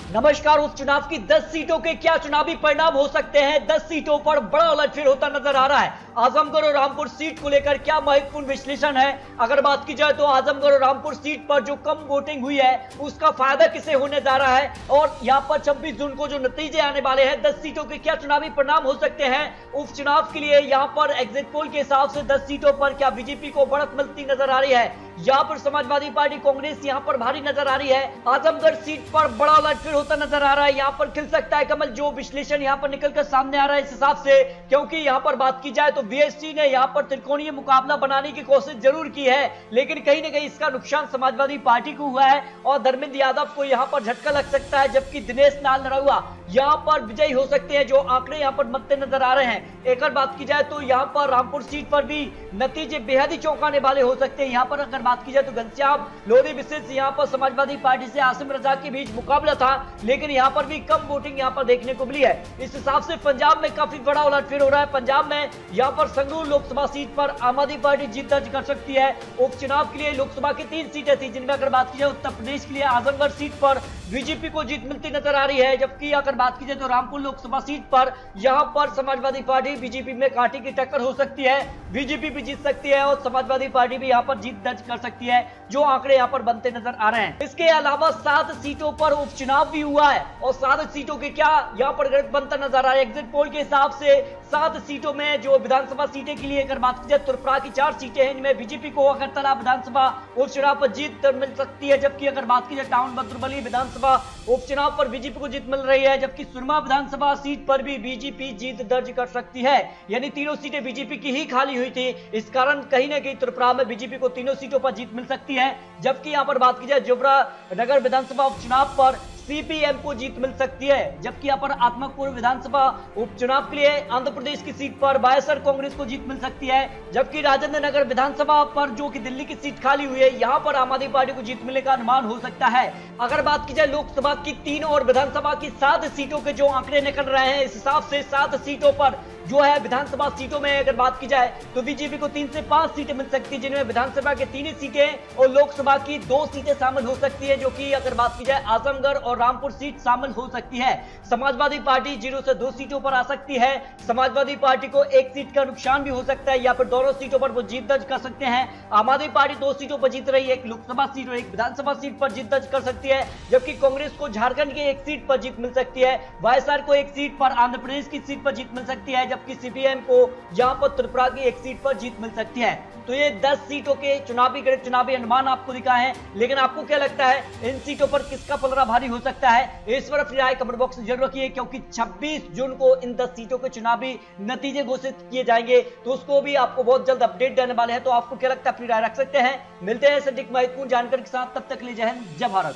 नमस्कार। उपचुनाव की 10 सीटों के क्या चुनावी परिणाम हो सकते हैं? 10 सीटों पर बड़ा उलटफेर होता नजर आ रहा है। आजमगढ़ और रामपुर सीट को लेकर क्या महत्वपूर्ण विश्लेषण है? अगर बात की जाए तो आजमगढ़ और रामपुर सीट पर जो कम वोटिंग हुई है उसका फायदा किसे होने जा रहा है, और यहां पर 26 जून को जो नतीजे आने वाले हैं 10 सीटों के क्या चुनावी परिणाम हो सकते हैं उपचुनाव के लिए। यहां पर एग्जिट पोल के हिसाब से 10 सीटों पर क्या बीजेपी को बढ़त मिलती नजर आ रही है? यहां पर समाजवादी पार्टी कांग्रेस यहां पर भारी नजर आ रही है। आजमगढ़ सीट पर बड़ा उलटफेर होता नजर आ रहा है। यहां पर खिल सकता है कमल, जो विश्लेषण यहां पर निकलकर सामने आ रहा है इस हिसाब से, क्योंकि यहां पर बात की जाए तो बीएसपी ने यहां पर त्रिकोणीय मुकाबला बनाने की कोशिश जरूर की है, लेकिन कहीं ना कहीं इसका नुकसान समाजवादी पार्टी को हुआ है और धर्मेंद्र यादव को यहां पर झटका लग सकता है, जबकि दिनेश लाल नरहुआ यहां पर विजयी हो सकते हैं, जो आंकड़े यहां पर बनते नजर आ रहे हैं। एक और बात की जाए तो यहां पर रामपुर सीट पर भी नतीजे बेहद ही चौंकाने वाले हो सकते हैं। यहां पर अगर बात की जाए तो घनश्याम लोधी विशेष यहां पर समाजवादी पार्टी से आसिम रजा के बीच मुकाबला था, लेकिन यहां पर भी कम वोटिंग यहां पर देखने को मिली है। इस हिसाब से पंजाब में काफी बड़ा उलटफेर हो रहा है। पंजाब में यहां पर संगरूर लोकसभा सीट पर आम आदमी पार्टी जीत दर्ज कर सकती है। उपचुनाव के लिए लोकसभा की 3 सीटें थी, जिनमें अगर बात की जाए उत्तर प्रदेश के लिए आजमगढ़ सीट पर बीजेपी को जीत मिलती नजर आ रही है, जबकि अगर बात की जाए तो रामपुर लोकसभा सीट पर यहां पर समाजवादी पार्टी बीजेपी में कांटे की टक्कर हो सकती है। बीजेपी भी जीत सकती है और समाजवादी पार्टी भी यहां पर जीत दर्ज कर सकती है, जो आंकड़े यहां पर बनते नजर आ रहे हैं। इसके अलावा 7 सीटों पर उपचुनाव भी हुआ है और 7 सीटों के क्या यहां पर गणित बनता नजर आ रहा है। एग्जिट पोल के हिसाब से 7 सीटों में जो विधानसभा सीटें के लिए अगर बात की जाए त्रिपुरा की 4 सीटें हैं, इनमें बीजेपी को अगरतला विधानसभा उपचुनाव पर जीत मिल सकती है, जबकि अगर बात की जाए टाउन बद्रबली विधानसभा उपचुनाव पर बीजेपी को जीत मिल रही है, जबकि सुरमा विधानसभा सीट पर भी बीजेपी जीत दर्ज कर सकती है। यानी तीनों सीटें बीजेपी की ही खाली हुई थी, इस कारण कहीं ना कहीं त्रिपुरा में बीजेपी को तीनों सीटों पर जीत मिल सकती है। जबकि यहां पर बात की जाए जोबरा नगर विधानसभा उपचुनाव पर सीपीएम को जीत मिल सकती है, जबकि यहां पर आत्मकपुर विधानसभा उपचुनाव के लिए आंध्र प्रदेश की सीट पर वायएसआर कांग्रेस को जीत मिल सकती है, जबकि राजेंद्र नगर विधानसभा पर जो कि दिल्ली की सीट खाली हुई है यहां पर आम आदमी पार्टी को जीत मिलने का अनुमान हो सकता है। अगर बात की जाए लोकसभा की 3 और विधानसभा की 7 सीटों के जो आंकड़े निकल रहे हैं, इस हिसाब से 7 सीटों पर जो है विधानसभा सीटों में अगर बात की जाए तो बीजेपी को 3 से 5 सीटें मिल सकती है, जिनमें विधानसभा के 3 सीटें और लोकसभा की 2 सीटें शामिल हो सकती है, जो कि अगर बात की जाए आजमगढ़ और रामपुर सीट शामिल हो सकती है। समाजवादी पार्टी 0 से 2 सीटों पर आ सकती है। समाजवादी पार्टी को 1 सीट का नुकसान भी हो सकता है, या फिर दोनों सीटों पर वो जीत दर्ज कर सकते हैं। आम आदमी पार्टी 2 सीटों पर जीत रही है, एक लोकसभा सीट और एक विधानसभा सीट पर जीत दर्ज कर सकती है, जबकि कांग्रेस को झारखंड की 1 सीट पर जीत मिल सकती है, वायएसआर को 1 सीट पर आंध्र प्रदेश की सीट पर जीत मिल सकती है, जबकि सीपीएम को यहां पर त्रिपुरा की 1 सीट पर जीत मिल सकती है। तो ये 10 सीटों के चुनावी अनुमान आपको दिखाए हैं, लेकिन आपको क्या लगता है इन सीटों पर किसका पलड़ा भारी हो सकता है? इस पर अपनी राय कमेंट बॉक्स में जरूर रखिए, क्योंकि 26 जून को इन 10 सीटों के चुनावी नतीजे घोषित किए जाएंगे, तो उसको भी आपको बहुत जल्द अपडेट देने वाले हैं। तो आपको क्या लगता है, अपनी राय रख सकते हैं। मिलते हैं सटीक महत्वपूर्ण जानकारी के साथ, तब तक के लिए जय हिंद, जय भारत।